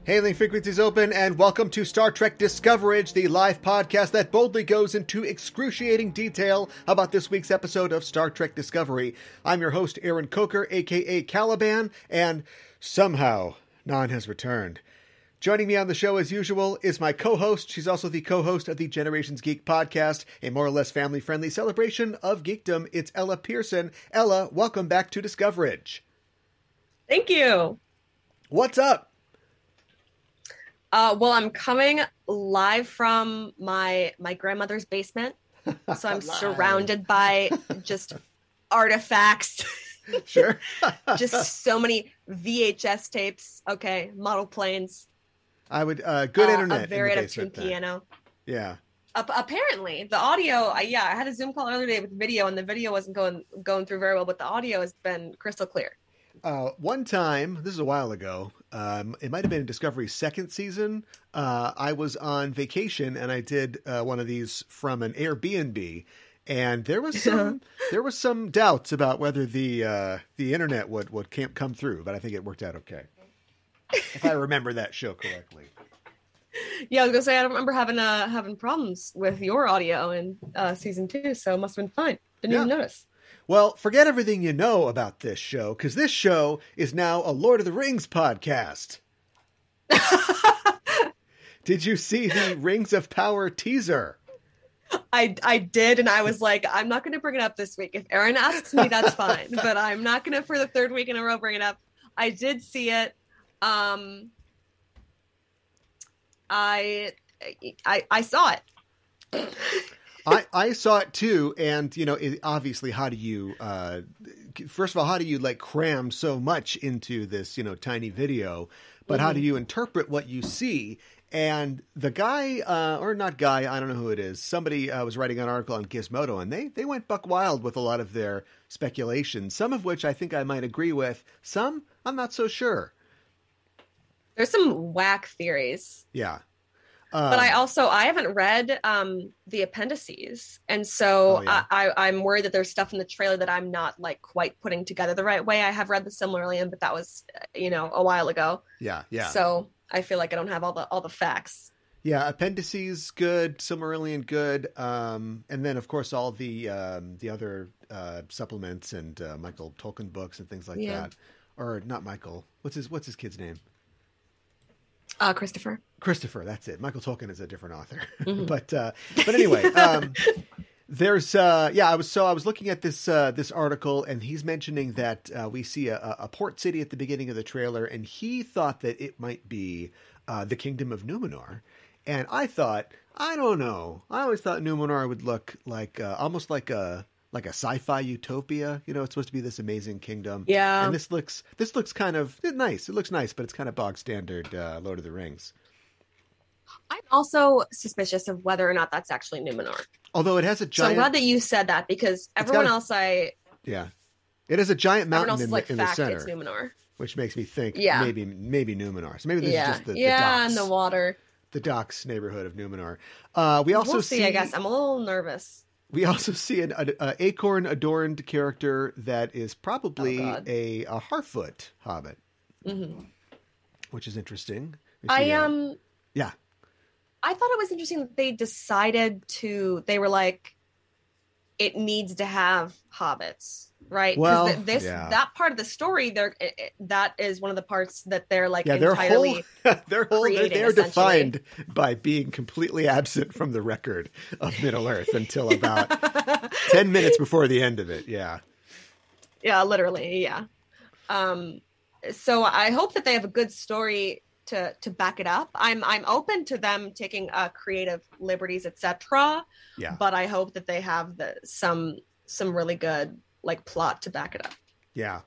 Hailing frequencies open, and welcome to Star Trek Discoverage, the live podcast that boldly goes into excruciating detail about this week's episode of Star Trek Discovery. I'm your host, Aaron Coker, aka Caliban, and somehow Nan has returned. Joining me on the show as usual is my co-host. She's also the co-host of the Generations Geek podcast, a more or less family-friendly celebration of geekdom. It's Ella Pearson. Ella, welcome back to Discoverage. Thank you. What's up? Well, I'm coming live from my grandmother's basement, so I'm surrounded by just artifacts. Sure. Just so many VHS tapes. Okay, model planes. I would good internet. A very in the out-of-tune basement piano. Yeah. Apparently, the audio. I had a Zoom call earlier today with video, and the video wasn't going through very well, but the audio has been crystal clear. One time, this is a while ago, it might have been in Discovery's second season, I was on vacation and I did one of these from an Airbnb, and there was some doubts about whether the internet would come through, but I think it worked out okay. If I remember that show correctly. Yeah, I was gonna say I don't remember having problems with your audio in season 2, so it must have been fine. Didn't even notice. Well, forget everything you know about this show, because this show is now a Lord of the Rings podcast. Did you see the Rings of Power teaser? I did, and I was like, I'm not going to bring it up this week. If Aaron asks me, that's fine, but I'm not going to, for the third week in a row, bring it up. I did see it. I saw it. I saw it too, and obviously, how do you? First of all, how do you cram so much into this tiny video? But how do you interpret what you see? And the guy, or not guy, I don't know who it is. Somebody was writing an article on Gizmodo, and they went buck wild with a lot of their speculations. Some of which I think I might agree with. Some I'm not so sure. There's some whack theories. Yeah. But I haven't read the appendices, and so I'm worried that there's stuff in the trailer that I'm not quite putting together the right way. I have read the Silmarillion, but that was a while ago. Yeah. So I feel like I don't have all the facts. Yeah, appendices good, Silmarillion good, and then of course all the other supplements and Michael Tolkien books and things like that. Or not Michael. What's his kid's name? Christopher, that's it. Michael Tolkien is a different author. Mm-hmm. but anyway, there's I was looking at this article, and he's mentioning that we see a port city at the beginning of the trailer, and he thought that it might be the Kingdom of Numenor. And I thought, I don't know. I always thought Numenor would look like almost like a sci-fi utopia. It's supposed to be this amazing kingdom. Yeah. And this looks kind of nice. It looks nice, but it's kind of bog standard Lord of the Rings. I'm also suspicious of whether or not that's actually Numenor. Although it has a giant... So I'm glad that you said that, because everyone else Yeah. It has a giant mountain in the center. It's Numenor. Which makes me think maybe Numenor. So maybe this is just the docks. And the water. The docks neighborhood of Numenor. We'll see, I guess. I'm a little nervous. We also see an acorn-adorned character that is probably a Harfoot hobbit, which is interesting. Yeah. I thought it was interesting that they decided they were like, it needs to have hobbits, right? Well, that part of the story, that is one of the parts that they're entirely they're defined by being completely absent from the record of Middle Earth until about 10 minutes before the end of it. Yeah. Yeah, literally. Yeah. So I hope that they have a good story to back it up. I'm open to them taking creative liberties, etc. Yeah. But I hope that they have some really good plot to back it up. Yeah.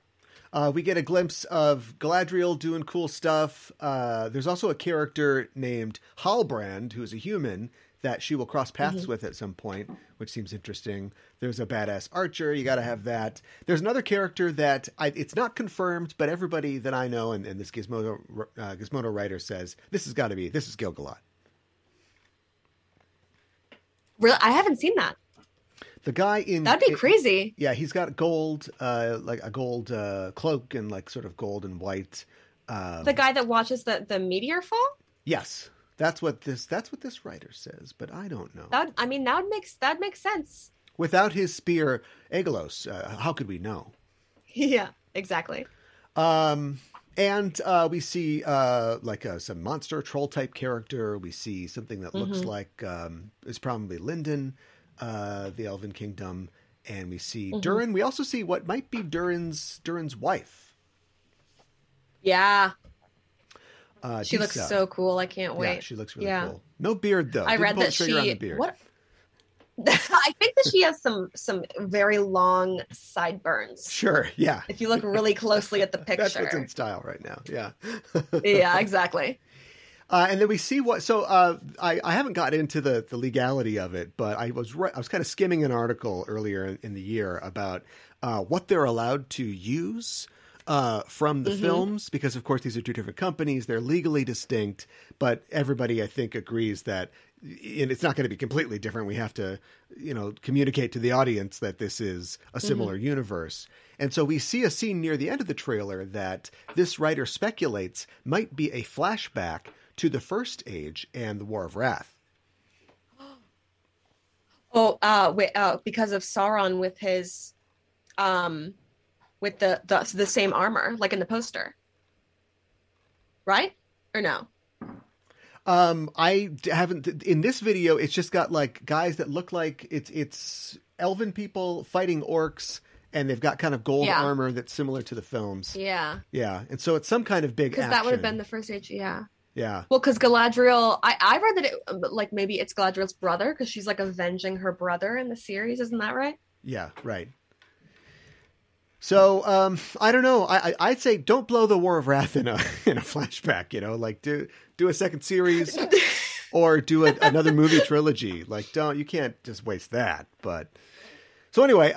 We get a glimpse of Galadriel doing cool stuff. There's also a character named Halbrand, who's a human that she will cross paths with at some point, which seems interesting. There's a badass archer. You got to have that. There's another character that it's not confirmed, but everybody that I know and this Gizmodo writer says this is Gil-galad. Really? I haven't seen that. The guy in... That'd be crazy. Yeah, he's got gold, like a gold cloak and sort of gold and white The guy that watches the meteor fall? Yes. That's what this writer says, but I don't know. That makes sense. Without his spear, Aegolos, how could we know? Yeah, exactly. And we see some monster troll type character. We see something that looks like is probably Linden, the Elven Kingdom, and we see Durin. We also see what might be Durin's wife. Yeah. She looks so cool. I can't wait. Yeah, she looks really cool. No beard though. I read that she. What? I think that she has some very long sideburns. Sure, yeah. If you look really closely at the picture. That's what's in style right now, yeah. Yeah, exactly. And then we see what. So I haven't got into the legality of it, but I was kind of skimming an article earlier in the year about what they're allowed to use from the films, because of course these are two different companies. They're legally distinct, but everybody I think agrees that. And it's not going to be completely different. We have to, communicate to the audience that this is a similar universe. And so we see a scene near the end of the trailer that this writer speculates might be a flashback to the First Age and the War of Wrath. Because of Sauron with his, with the same armor, like in the poster, right? Or no? I haven't in this video. It's just got like guys that look like it's elven people fighting orcs, and they've got kind of gold armor that's similar to the films. Yeah, yeah, and so it's some kind of big. Because that would have been the First Age. Yeah, yeah. Well, because Galadriel, I read that maybe it's Galadriel's brother because she's like avenging her brother in the series. Isn't that right? Yeah, right. So I don't know. I'd say don't blow the War of Wrath in a flashback. Like do a second series or do another movie trilogy. Like you can't just waste that. But so anyway,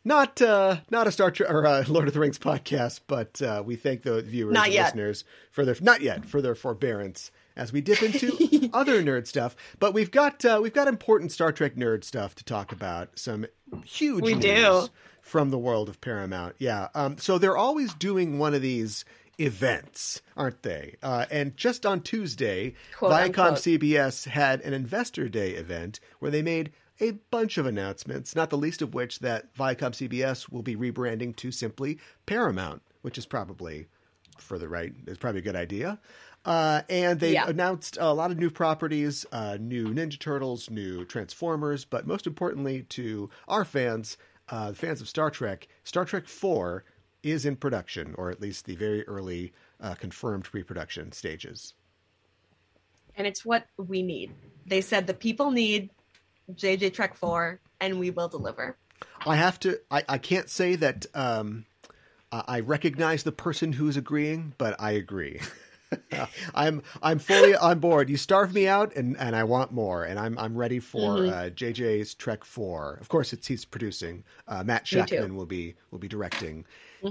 not a Star Trek or Lord of the Rings podcast, but we thank the viewers and listeners for their forbearance as we dip into other nerd stuff. But we've got important Star Trek nerd stuff to talk about. Some huge news from the world of Paramount. Yeah. So they're always doing one of these events, aren't they? And just on Tuesday, Viacom CBS had an Investor Day event where they made a bunch of announcements, not the least of which that Viacom CBS will be rebranding to simply Paramount, which is probably it's probably a good idea. And they announced a lot of new properties, new Ninja Turtles, new Transformers, but most importantly to our fans, fans of Star Trek 4 is in production, or at least the very early confirmed pre-production stages. And it's what we need. They said the people need JJ Trek 4, and we will deliver. I can't say that I recognize the person who's agreeing, but I agree. I'm fully on board. You starved me out, and I want more, and I'm ready for JJ's Trek 4. Of course, he's producing. Matt Shakman will be directing,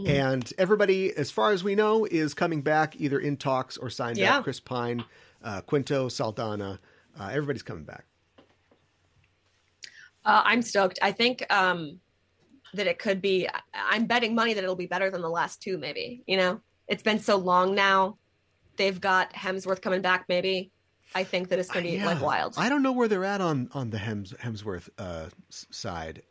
and everybody, as far as we know, is coming back either in talks or signed up. Chris Pine, Quinto, Saldana, everybody's coming back. I'm stoked. I think that it could be. I'm betting money that it'll be better than the last two. Maybe it's been so long now. They've got Hemsworth coming back, maybe. I think that it's going to be like wild. I don't know where they're at on the Hemsworth side.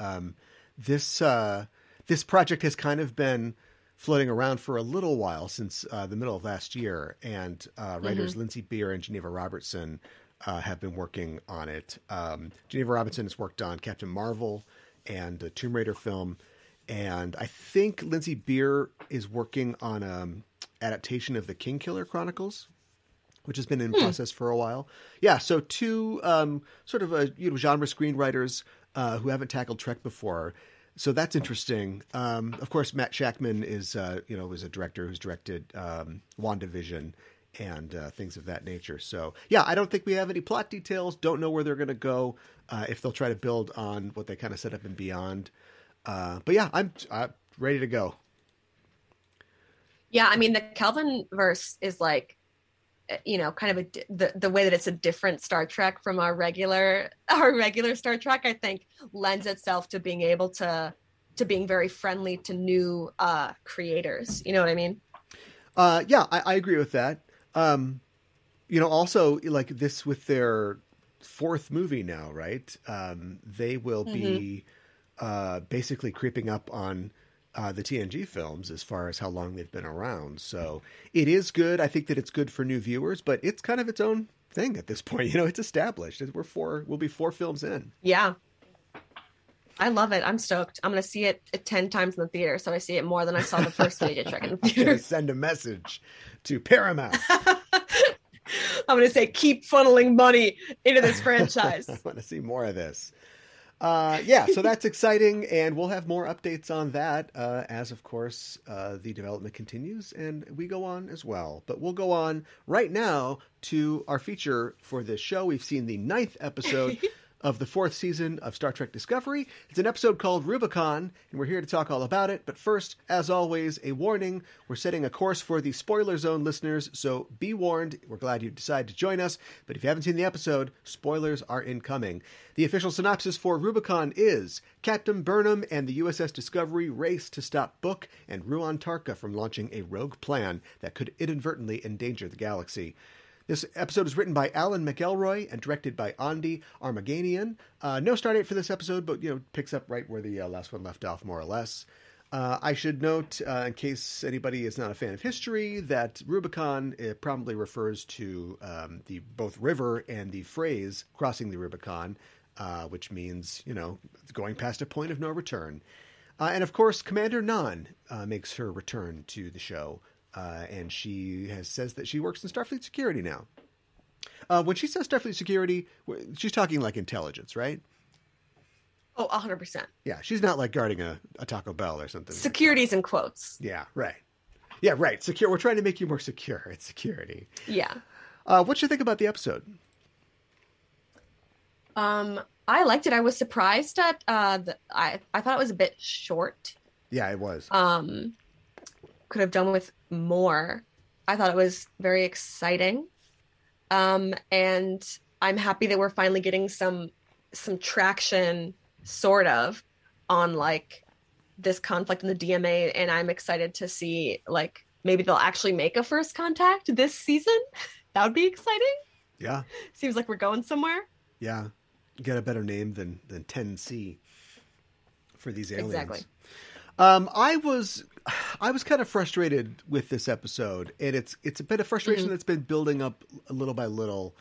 This project has kind of been floating around for a little while since the middle of last year, and writers Lindsay Beer and Geneva Robertson have been working on it. Geneva Robertson has worked on Captain Marvel and a Tomb Raider film, and I think Lindsay Beer is working on adaptation of the Kingkiller Chronicles, which has been in process for a while. Yeah, so two sort of genre screenwriters who haven't tackled Trek before. So that's interesting. Of course, Matt Shakman is a director who's directed WandaVision and things of that nature. So yeah, I don't think we have any plot details. Don't know where they're going to go, if they'll try to build on what they kind of set up and beyond. But yeah, I'm ready to go. Yeah, I mean, the Kelvin verse is like, kind of the way that it's a different Star Trek from our regular Star Trek, I think lends itself to being able to being very friendly to new creators. You know what I mean? Yeah, I agree with that. Also like this with their fourth movie now, right? They will be basically creeping up on the TNG films as far as how long they've been around. So it is good. I think that it's good for new viewers, but it's kind of its own thing at this point. It's established. We'll be 4 films in. Yeah. I love it. I'm stoked. I'm going to see it 10 times in the theater, so I see it more than I saw the first DJ Trek in the theater. Send a message to Paramount. I'm going to say, keep funneling money into this franchise. I want to see more of this. So that's exciting, and we'll have more updates on that as, of course, the development continues, and we go on as well. But we'll go on right now to our feature for this show. We've seen the 9th episode of the 4th season of Star Trek Discovery. It's an episode called Rubicon, and we're here to talk all about it. But first, as always, a warning. We're setting a course for the spoiler zone listeners, so be warned. We're glad you decided to join us, but if you haven't seen the episode, spoilers are incoming. The official synopsis for Rubicon is: Captain Burnham and the USS Discovery race to stop Book and Ruan Tarka from launching a rogue plan that could inadvertently endanger the galaxy. This episode is written by Alan McElroy and directed by Andy Armaganian. No start date for this episode, but picks up right where the last one left off, more or less. I should note, in case anybody is not a fan of history, that Rubicon probably refers to the both river and the phrase crossing the Rubicon, which means going past a point of no return. And of course, Commander Nan makes her return to the show. And she says that she works in Starfleet security now. When she says Starfleet security, she's talking like intelligence, right? Oh, 100%. Yeah, she's not like guarding a Taco Bell or something. Security's in quotes. Yeah, right. Yeah, right. Secure. We're trying to make you more secure. It's security. Yeah. What you think about the episode? I liked it. I was surprised at I thought it was a bit short. Yeah, it was. Could have done with more. I thought it was very exciting. And I'm happy that we're finally getting some traction sort of on like this conflict in the DMA, and I'm excited to see like maybe they'll actually make a first contact this season. That would be exciting. Yeah. Seems like we're going somewhere. Yeah. Get a better name than 10C for these aliens. Exactly. I was kind of frustrated with this episode, and it's a bit of frustration that's been building up little by little.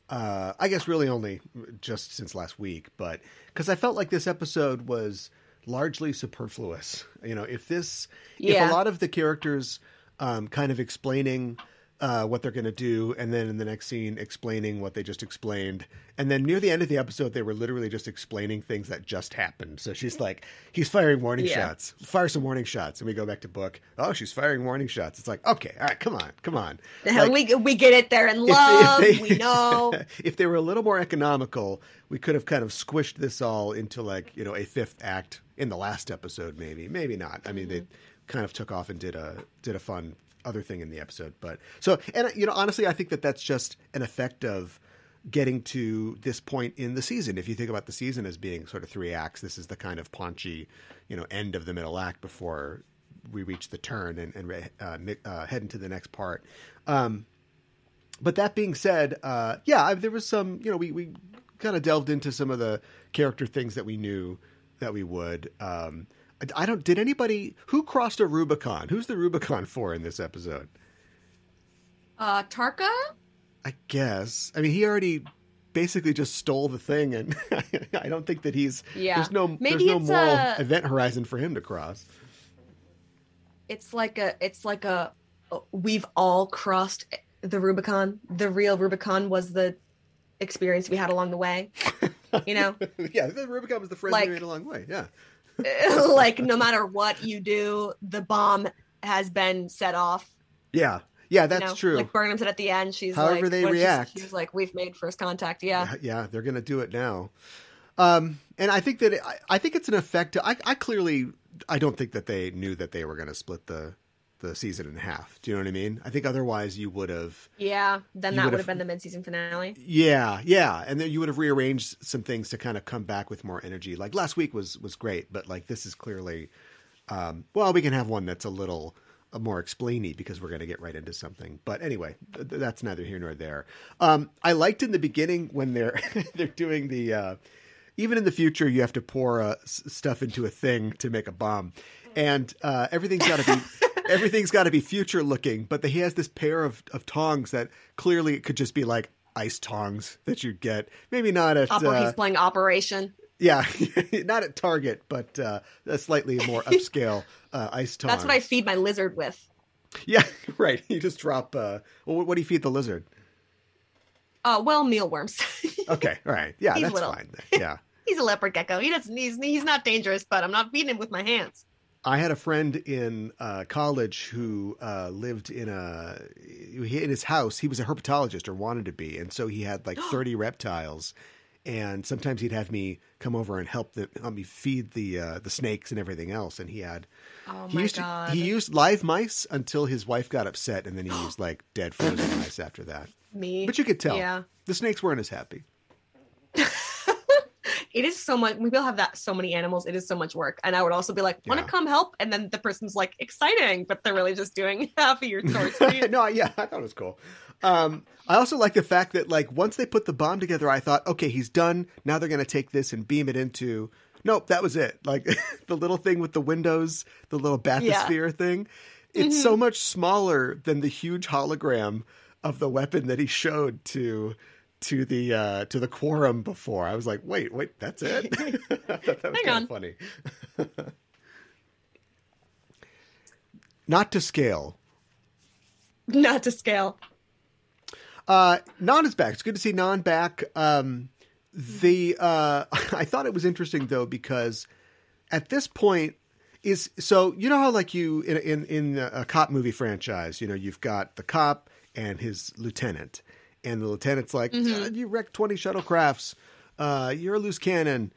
I guess really only just since last week, but because I felt like this episode was largely superfluous. If a lot of the characters kind of explaining what they're going to do, and then in the next scene explaining what they just explained, and then near the end of the episode they were literally just explaining things that just happened. So she's like, he's firing warning shots, fire some warning shots, and we go back to Book. Oh, she's firing warning shots. It's like, okay, all right, come on. The hell, like, we get it. They're in love. We know. If they were a little more economical, we could have kind of squished this all into like a 5th act in the last episode. Maybe not. I mean, they kind of took off and did a fun other thing in the episode. But so, and honestly, I think that's just an effect of getting to this point in the season. If you think about the season as being sort of 3 acts, this is the kind of paunchy, end of the middle act before we reach the turn and head into the next part. But that being said, there was some, we kind of delved into some of the character things that we knew that we would. Did anybody who crossed a Rubicon? Who's the Rubicon for in this episode? Tarka? I guess. I mean, he already basically just stole the thing, and I don't think that there's no moral event horizon for him to cross. It's like we've all crossed the Rubicon. The real Rubicon was the experience we had along the way. Yeah, the Rubicon was the friends we made along the way. Yeah. Like no matter what you do, the bomb has been set off. Yeah, that's true. Like Burnham said at the end, she's however like, they react. She's like, we've made first contact. Yeah, they're gonna do it now. And I think that I think it's an effect. I don't think that they knew that they were going to split the season in half. Do you know what I mean? I think otherwise you would have. Yeah, then that would have been the mid-season finale. Yeah, and then you would have rearranged some things to kind of come back with more energy. Like last week was great, but like this is clearly, we can have one that's a little more explainy because we're going to get right into something. But anyway, that's neither here nor there. I liked in the beginning when they're doing the even in the future you have to pour stuff into a thing to make a bomb, and everything's got to be future looking. But he has this pair of tongs that clearly it could just be like ice tongs that you get. Maybe not at he's playing Operation. Yeah, not at Target, but a slightly more upscale ice tongs. That's what I feed my lizard with. Yeah, right. You just drop. What do you feed the lizard? Mealworms. Okay, all right. Yeah, that's little. Fine. Then. Yeah, he's a leopard gecko. He's not dangerous, but I'm not feeding him with my hands. I had a friend in college who lived in his house. He was a herpetologist or wanted to be, and so he had like 30 reptiles. And sometimes he'd have me come over and help me feed the snakes and everything else. And he used live mice until his wife got upset, and then he used like dead frozen mice after that. But you could tell, yeah. The snakes weren't as happy. It is so much. We will have so many animals. It is so much work. And I would also be like, want to come help? And then the person's like, exciting, but they're really just doing half of your chores. No, yeah, I thought it was cool. I also like the fact that like once they put the bomb together, I thought, okay, he's done. Now they're going to take this and beam it into. Nope, that was it. Like the little thing with the windows, the little bathysphere thing. It's so much smaller than the huge hologram of the weapon that he showed to the quorum before. I was like, wait, that's it? That was kind of funny. Not to scale. Not to scale. Nan is back. It's good to see Nan back. I thought it was interesting though, because at this point so you know how like you in a cop movie franchise, you know, you've got the cop and his lieutenant, and the lieutenant's like, you wrecked 20 shuttlecrafts. You're a loose cannon.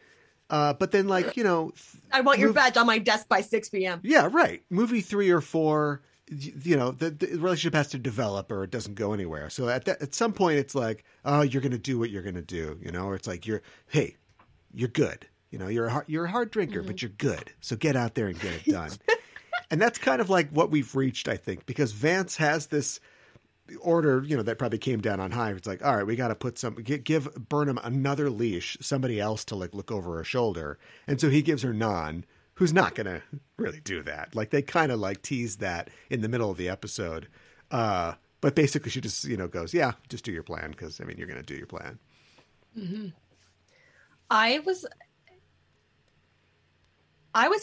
But then like, you know, I want your badge on my desk by 6 p.m. Yeah, right. Movie 3 or 4, you know, the relationship has to develop or it doesn't go anywhere. So at some point it's like, oh, you're going to do what you're going to do, you know, or it's like, you're good. You know, you're a hard drinker, but you're good. So get out there and get it done. And that's kind of like what we've reached, I think, because Vance has this order, you know, that probably came down on high. It's like, all right, we got to put give Burnham another leash, somebody else to like look over her shoulder. And so he gives her Nan, who's not going to really do that. Like they kind of like tease that in the middle of the episode. But basically she just, you know, goes, yeah, just do your plan. Cause I mean, you're going to do your plan. Mm-hmm. I was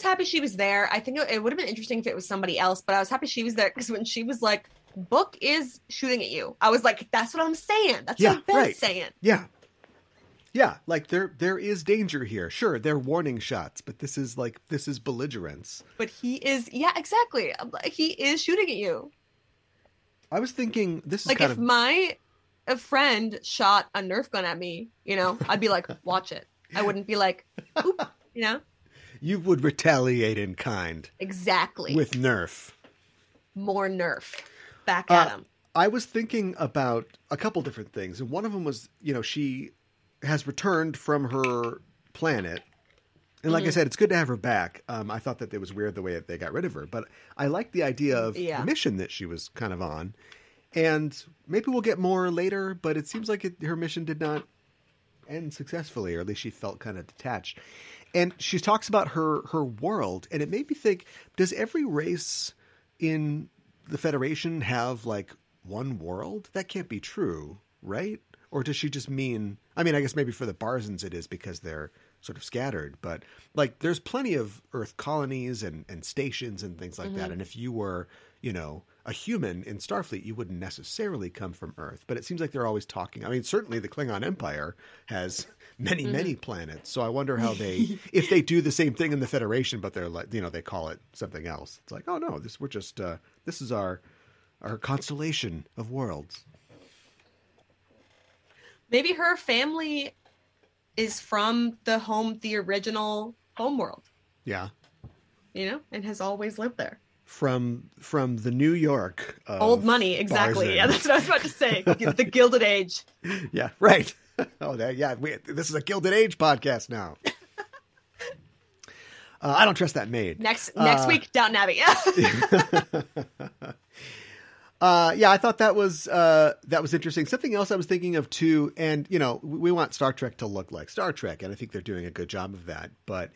happy she was there. I think it would have been interesting if it was somebody else, but I was happy she was there because when she was like, Book is shooting at you, I was like, that's what I'm saying. That's what Ben's saying. Yeah. Yeah. Like there is danger here. Sure. They're warning shots, but this is belligerence. But he is. Yeah, exactly. He is shooting at you. I was thinking this is like if my friend shot a Nerf gun at me, you know, I'd be like, watch it. I wouldn't be like, oop, you know. You would retaliate in kind. Exactly. With Nerf. More Nerf. Back at him. I was thinking about a couple different things. And one of them was, you know, she has returned from her planet. And like I said, it's good to have her back. I thought that it was weird the way that they got rid of her. But I like the idea of the mission that she was kind of on. And maybe we'll get more later, but it seems like her mission did not end successfully, or at least she felt kind of detached. And she talks about her world, and it made me think, does every race in the Federation have like one world? That can't be true, right? Or does she just mean, I mean, I guess maybe for the Barzans it is because they're sort of scattered, but like there's plenty of Earth colonies and stations and things like that. And if you were, you know, a human in Starfleet, you wouldn't necessarily come from Earth, but it seems like they're always talking. I mean, certainly the Klingon Empire has many planets. So I wonder how if they do the same thing in the Federation, but they're like, you know, they call it something else. It's like, oh no, this is our constellation of worlds. Maybe her family is from the original homeworld. Yeah. You know, and has always lived there. From the New York of old money, exactly. Barzan. Yeah, that's what I was about to say. The Gilded Age. Yeah, right. Oh, this is a Gilded Age podcast now. I don't trust that maid. Next week, Downton Abbey. Yeah, I thought that was interesting. Something else I was thinking of too, and you know, we want Star Trek to look like Star Trek, and I think they're doing a good job of that. But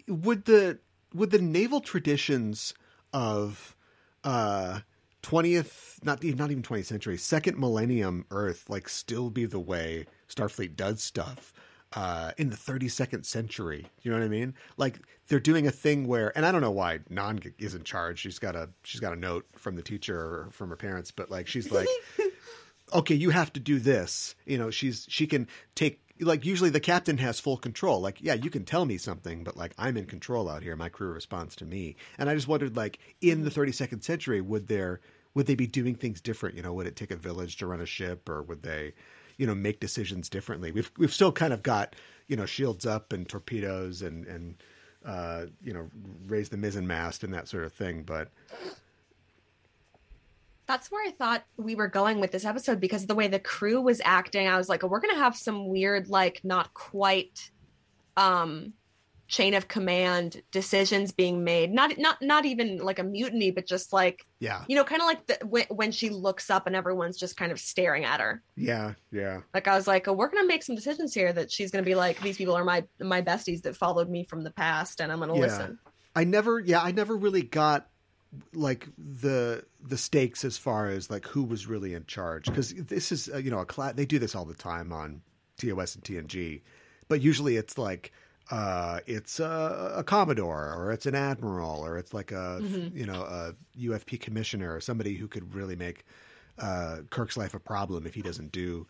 would the naval traditions of 20th, not even 20th century, second millennium Earth, like still be the way Starfleet does stuff in the 32nd century? You know what I mean? Like they're doing a thing where, and I don't know why Nan is in charge. She's got a note from the teacher or from her parents, but like she's like, okay, you have to do this. You know, she can take. Like usually the captain has full control. Like, yeah, you can tell me something, but like I'm in control out here. My crew responds to me. And I just wondered, like in the 32nd century, would they be doing things different? You know, would it take a village to run a ship, or would they, you know, make decisions differently? We've still kind of got, you know, shields up and torpedoes and you know, raise the mizzen mast and that sort of thing. But that's where I thought we were going with this episode, because of the way the crew was acting. I was like, oh, we're going to have some weird, like not quite chain of command decisions being made. Not even like a mutiny, but just like, yeah, you know, kind of like when she looks up and everyone's just kind of staring at her. Yeah. Like I was like, oh, we're going to make some decisions here that she's going to be like, these people are my besties that followed me from the past, and I'm going to listen. I never really got like the stakes as far as like who was really in charge, because this is you know they do this all the time on TOS and TNG, but usually it's like it's a commodore, or it's an admiral, or it's like a you know a UFP commissioner, or somebody who could really make Kirk's life a problem if he doesn't do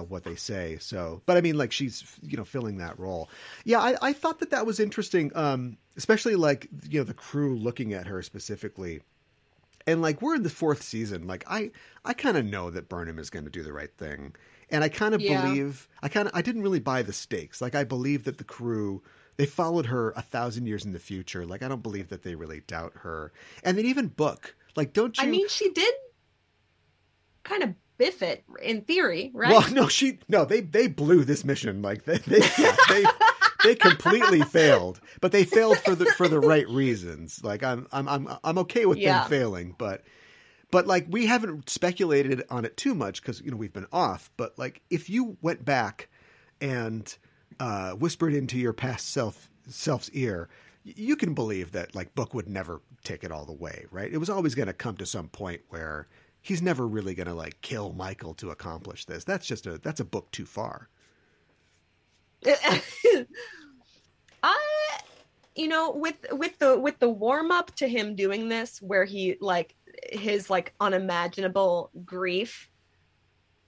what they say. So, but I mean, like she's, you know, filling that role. Yeah. I thought that was interesting. Especially like, you know, the crew looking at her specifically, and like, we're in the 4th season. Like I kind of know that Burnham is going to do the right thing. And I kind of believe, I didn't really buy the stakes. Like I believe that the crew, they followed her 1,000 years in the future. Like, I don't believe that they really doubt her. And then even Book, like, don't you? I mean, she did kind of biff it in theory, right? Well, they blew this mission. Like they completely failed, but they failed for the right reasons. Like I'm okay with them failing, but like we haven't speculated on it too much because, you know, we've been off. But like if you went back and whispered into your past self's ear, you can believe that like Book would never take it all the way, right? It was always going to come to some point where he's never really going to like kill Michael to accomplish this. That's a book too far. You know, with the warm up to him doing this, where he like his like unimaginable grief,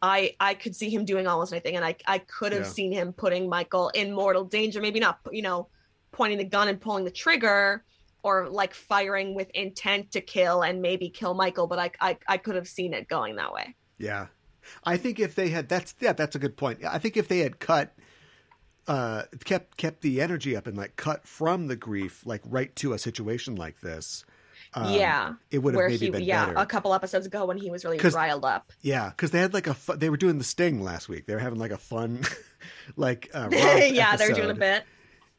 I could see him doing almost anything, and I could have seen him putting Michael in mortal danger. Maybe not, you know, pointing the gun and pulling the trigger, or like firing with intent to kill and maybe kill Michael, but I could have seen it going that way. Yeah. I think if they had, that's a good point. I think if they had kept the energy up and like cut from the grief, like right to a situation like this. It would have maybe been better. A couple episodes ago when he was really riled up. Yeah. Cause they had like they were doing the Sting last week. They were having like a fun, like, yeah, they were doing a bit.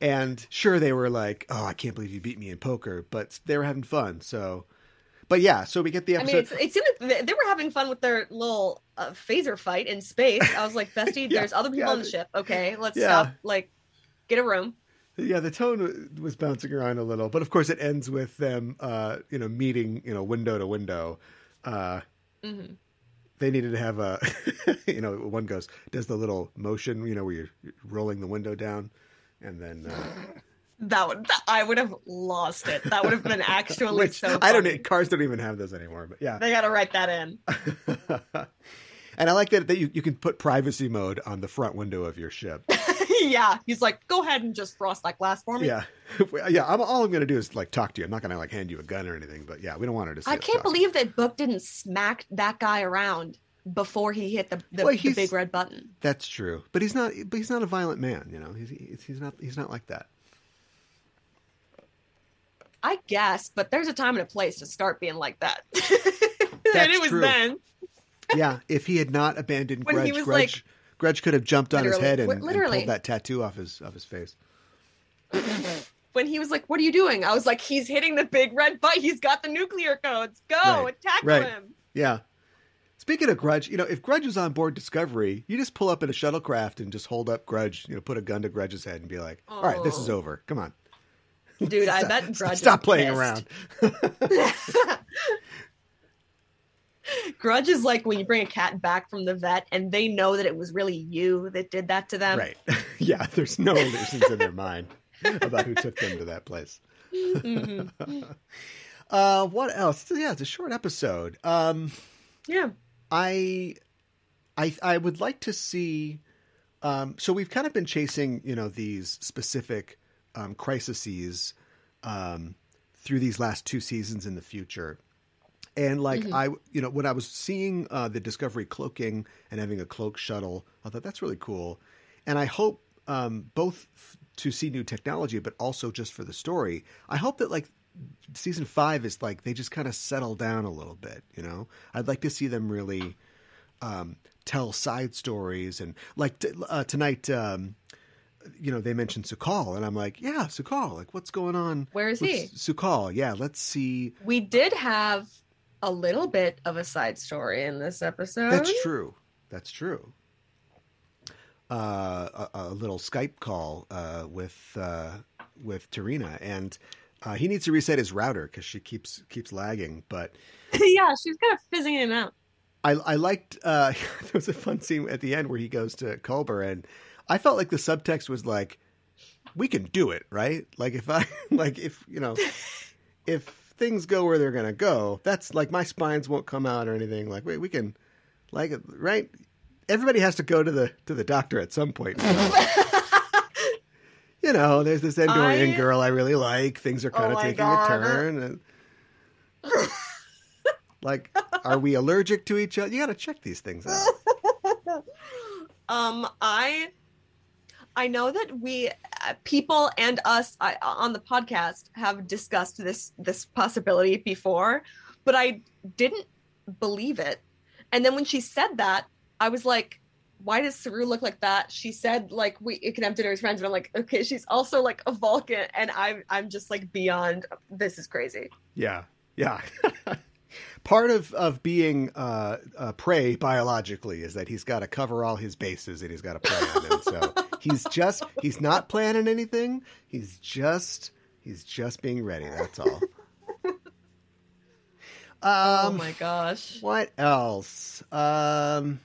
And sure, they were like, "Oh, I can't believe you beat me in poker," but they were having fun. So, but yeah, so we get the episode. I mean, it seemed like they were having fun with their little phaser fight in space. I was like, "Bestie, there's other people on the ship. Okay, let's stop. Like, get a room." Yeah, the tone was bouncing around a little, but of course, it ends with them, you know, meeting, you know, window to window. They needed to have a, you know, one does the little motion, you know, where you're rolling the window down. And then I would have lost it. That would have been actually so funny. I don't know. Cars don't even have those anymore, but yeah, they got to write that in. And I like that you can put privacy mode on the front window of your ship. Yeah, he's like, go ahead and just frost that glass for me. Yeah, yeah. All I'm going to do is like talk to you. I'm not going to like hand you a gun or anything. But yeah, we don't want her to see. I can't believe that Book didn't smack that guy around before he hit the big red button. That's true, but he's not a violent man, you know. He's not like that. I guess, but there's a time and a place to start being like that. That's and it was true. Then. Yeah, if he had not abandoned Grudge, like, Grudge could have jumped on his head and literally pulled that tattoo off his face. When he was like, "What are you doing?" I was like, "He's hitting the big red button. He's got the nuclear codes. Go, tackle him." Yeah. Speaking of Grudge, if Grudge was on board Discovery, you just pull up in a shuttlecraft and just hold up Grudge, put a gun to Grudge's head and be like, all right, this is over. Come on. Dude, I bet Grudge Stop is playing pissed. around. Grudge is like when you bring a cat back from the vet and they know that it was really you that did that to them. Right. Yeah, there's no illusions in their mind about who took them to that place. Mm-hmm. What else? Yeah, it's a short episode. Yeah. I would like to see. So we've kind of been chasing, these specific crises through these last 2 seasons in the future, and like when I was seeing the Discovery cloaking and having a cloak shuttle, I thought that's really cool, and I hope both to see new technology, but also just for the story. I hope that like season 5 is like they just kind of settle down a little bit. I'd like to see them really tell side stories, and like tonight, they mentioned Sukal, and I'm like, yeah, Sukal, like what's going on? Where is he? Sukal, yeah, let's see. We did have a little bit of a side story in this episode. That's true. A little Skype call with Tarina, and he needs to reset his router because she keeps lagging. But yeah, she's kind of fizzing in and out. I liked there was a fun scene at the end where he goes to Culber, and I felt like the subtext was like, we can do it, right? Like if things go where they're gonna go, that's like my spines won't come out or anything. Like we can, like, right? Everybody has to go to the doctor at some point. There's this Andorian girl I really like. Things are kind of taking a turn. And like, are we allergic to each other? You got to check these things out. I know that we people and us on the podcast have discussed this possibility before, but I didn't believe it. And then when she said that, I was like, why does Saru look like that? She said like it can have dinner with friends, and I'm like, okay, she's also like a Vulcan, and I'm just like beyond. This is crazy. Yeah. Part of being prey biologically is that he's got to cover all his bases and he's got to plan. And so he's not planning anything. He's just being ready. That's all. Oh my gosh. What else? Gonna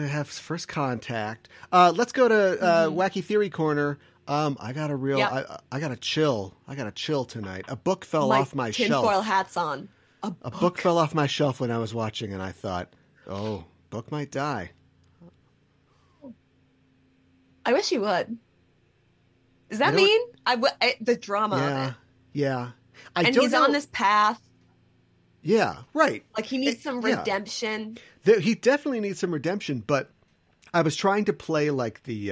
have first contact. Let's go to Wacky Theory Corner. I got a chill. I got a chill tonight. A book fell off my shelf. Tinfoil hats on. A book fell off my shelf when I was watching, and I thought, oh, book might die. I wish he would. Does that mean the drama of it? Yeah. He's on this path. Yeah, right. Like he needs some redemption. He definitely needs some redemption, but I was trying to play like the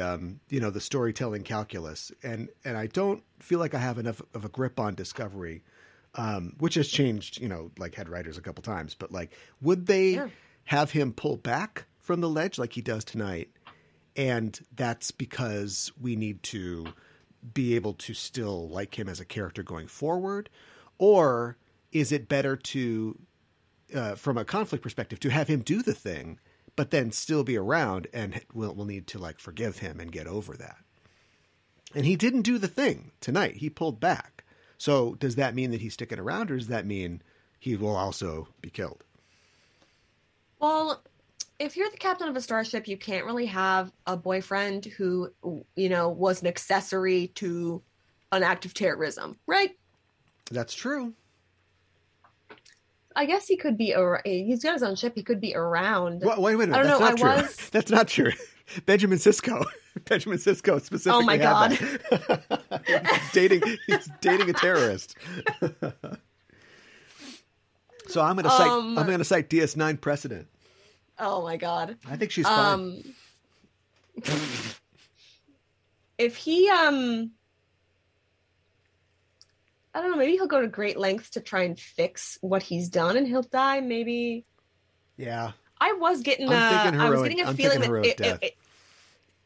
the storytelling calculus, and I don't feel like I have enough of a grip on Discovery, which has changed, like head writers a couple times. But like, would they have him pull back from the ledge like he does tonight? And that's because we need to be able to still like him as a character going forward, or is it better to, from a conflict perspective, to have him do the thing, but then still be around, and we'll need to like forgive him and get over that. And he didn't do the thing tonight. He pulled back. So does that mean that he's sticking around, or does that mean he will also be killed? Well, if you're the captain of a starship, you can't really have a boyfriend who, was an accessory to an act of terrorism, right? That's true. I guess he could be. He's got his own ship. He could be around. Wait a minute. That's not true. That's not true. Benjamin Sisko specifically. Oh my God. He's dating a terrorist. So I'm going to cite DS9 precedent. Oh my God. I think she's fine. If he I don't know, maybe he'll go to great lengths to try and fix what he's done and he'll die, maybe. Yeah. I was getting a feeling that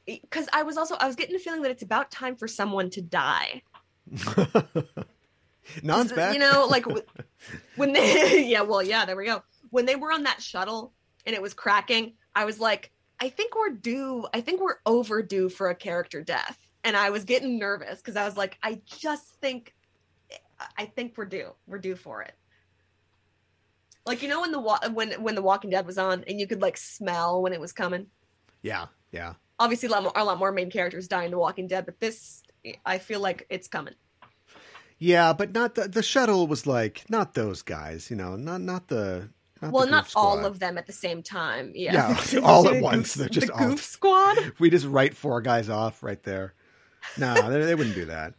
because I was getting a feeling that it's about time for someone to die. Non's back. When they, there we go. When they were on that shuttle and it was cracking, I was like, I think we're overdue for a character death. And I was getting nervous because I was like, I think we're due for it. Like, you know, when the Walking Dead was on and you could like smell when it was coming. Yeah. Obviously, a lot more main characters die in The Walking Dead, but this, I feel like it's coming. Yeah, but not the shuttle was like, not those guys, you know, not the. Not all of them at the same time. Yeah, all at once. They're just the Goof Squad. We just write 4 guys off right there. No, they wouldn't do that.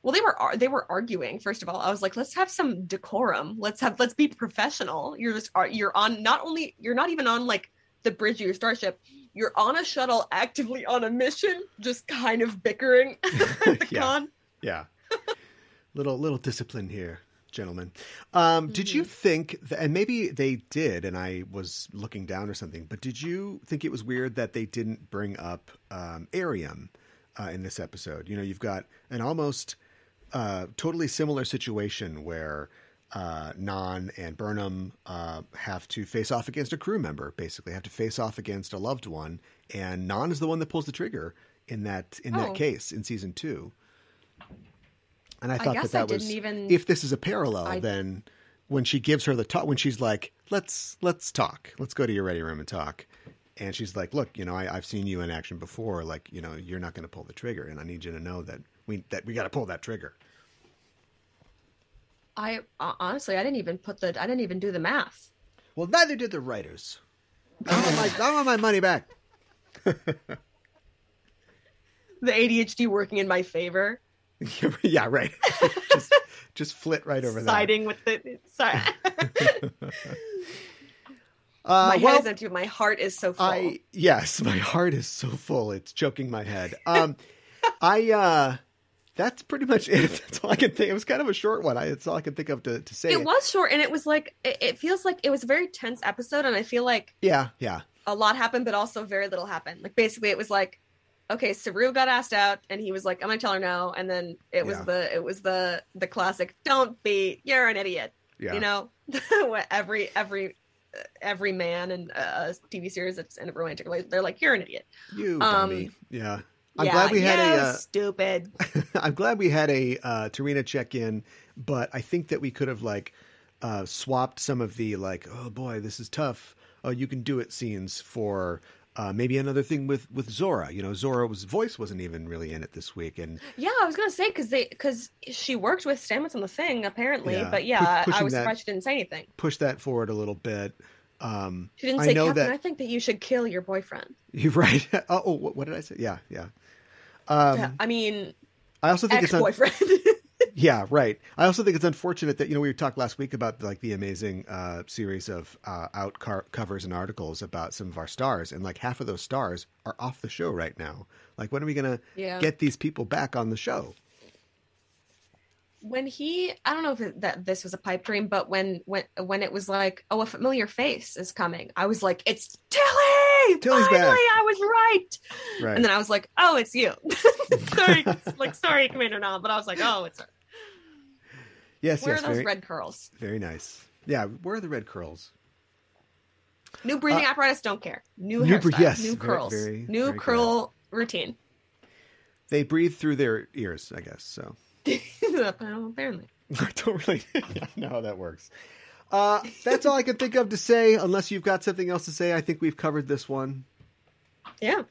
Well, they were arguing. First of all, I was like, let's have some decorum. Let's be professional. You're not even on like the bridge of your starship. You're on a shuttle, actively on a mission, just kind of bickering at the con. Yeah. Little discipline here, gentlemen. Did you think that, and maybe they did, and I was looking down or something, but did you think it was weird that they didn't bring up Arium in this episode? You know, you've got an almost totally similar situation where Non and Burnham have to face off against a crew member, basically have to face off against a loved one, and Non is the one that pulls the trigger in that case in season 2. And I thought that was, if this is a parallel, then when she gives her the talk, when she's like, let's talk, let's go to your ready room and talk. And she's like, look, you know, I've seen you in action before. Like, you know, you're not going to pull the trigger. And I need you to know that we got to pull that trigger. I honestly, I didn't even do the math. Well, neither did the writers. I want my money back. The ADHD working in my favor. Yeah, right. just flit right over Siding with the sorry. My head is empty, but my heart is so full. Yes, my heart is so full. It's choking my head. That's pretty much it. That's all I can think. It was kind of a short one. That's all I can think of to say. It was short, and it was like, it feels like it was a very tense episode, and I feel like yeah, a lot happened, but also very little happened. Like, basically, it was like, okay, Saru got asked out, and he was like, I'm gonna tell her no, and then it was the classic, you're an idiot. Yeah. You know, every man in a TV series that's in a romantic relationship, they're like, you're an idiot. You dummy. Yeah. I'm glad we had a stupid. I'm glad we had a Tarina check in, but I think that we could have like swapped some of the like, oh boy, this is tough. Oh, you can do it scenes for maybe another thing with Zora. You know, Zora's voice wasn't even really in it this week, and yeah, I was gonna say because she worked with Stamets on the thing apparently, but I was surprised she didn't say anything. Push that forward a little bit. She didn't say, Captain, I think that you should kill your boyfriend. You're right. What did I say? Yeah. I mean, I also think ex-boyfriend. Yeah, right. I also think it's unfortunate that, you know, we talked last week about like the amazing series of covers and articles about some of our stars, and like half of those stars are off the show right now. Like, when are we going to get these people back on the show? When I don't know if that this was a pipe dream, but when it was like, oh, a familiar face is coming, I was like, it's Tilly! Tilly's Finally, back. I was right. And then I was like, oh, it's you. sorry, Commander Nom, but I was like, oh, it's her. Yes, Where are those red curls? Very nice. Yeah, where are the red curls? New breathing apparatus, don't care. New hairstyle, new curls, new very curl routine. They breathe through their ears, I guess, so. Apparently. I don't really know how that works. That's all I can think of to say, unless you've got something else to say. I think we've covered this one. Yeah.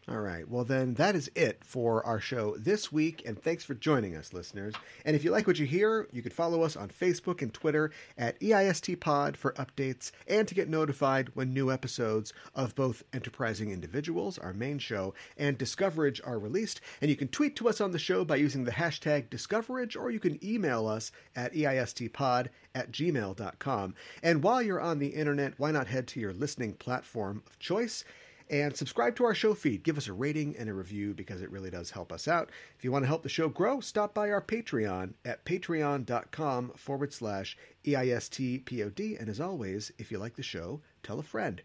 All right. Well, then that is it for our show this week. And thanks for joining us, listeners. And if you like what you hear, you can follow us on Facebook and Twitter at EISTPod for updates and to get notified when new episodes of both Enterprising Individuals, our main show, and Discoverage are released. And you can tweet to us on the show by using the hashtag Discoverage, or you can email us at EISTPod@gmail.com. And while you're on the internet, why not head to your listening platform of choice and subscribe to our show feed. Give us a rating and a review because it really does help us out. If you want to help the show grow, stop by our Patreon at patreon.com/EISTPOD. And as always, if you like the show, tell a friend.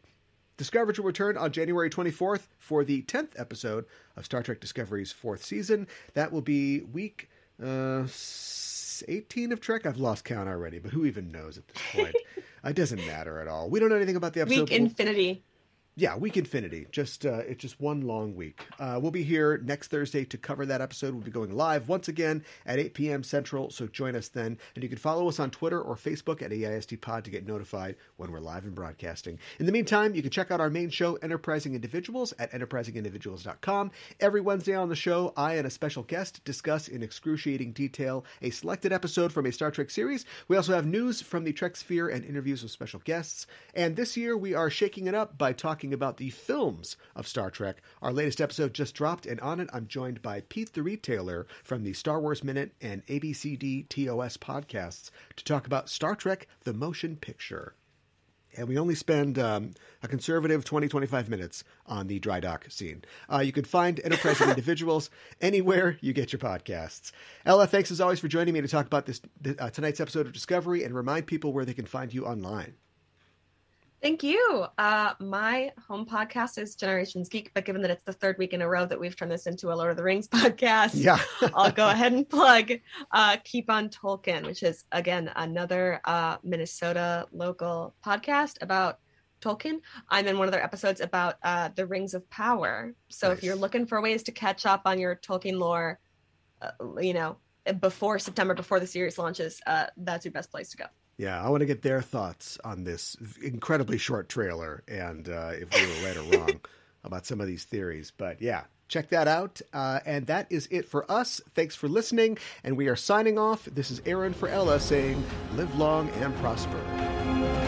Discoverage will return on January 24th for the 10th episode of Star Trek Discovery's 4th season. That will be week 6 18 of Trek? I've lost count already, but who even knows at this point? It doesn't matter at all. We don't know anything about the episode. Week infinity. Yeah, week infinity. It's just one long week. We'll be here next Thursday to cover that episode. We'll be going live once again at 8 p.m. Central, so join us then. And you can follow us on Twitter or Facebook at AIST Pod to get notified when we're live and broadcasting. In the meantime, you can check out our main show, Enterprising Individuals, at enterprisingindividuals.com. Every Wednesday on the show, I and a special guest discuss in excruciating detail a selected episode from a Star Trek series. We also have news from the Trek sphere and interviews with special guests. And this year, we are shaking it up by talking about the films of Star Trek. Our latest episode just dropped, and on it I'm joined by Pete the Retailer from the Star Wars Minute and ABCD TOS podcasts to talk about Star Trek The Motion Picture. And we only spend a conservative 20-25 minutes on the dry dock scene. You can find Enterprising Individuals anywhere you get your podcasts. Ella, thanks as always for joining me to talk about tonight's episode of Discovery and remind people where they can find you online. Thank you. My home podcast is Generations Geek, but given that it's the third week in a row that we've turned this into a Lord of the Rings podcast, I'll go ahead and plug Keep on Tolkien, which is, again, another Minnesota local podcast about Tolkien. I'm in one of their episodes about the Rings of Power. So If you're looking for ways to catch up on your Tolkien lore, before September, before the series launches, that's your best place to go. Yeah, I want to get their thoughts on this incredibly short trailer and if we were right or wrong about some of these theories. But yeah, check that out. And that is it for us. Thanks for listening. And we are signing off. This is Aaron for Ella saying, live long and prosper.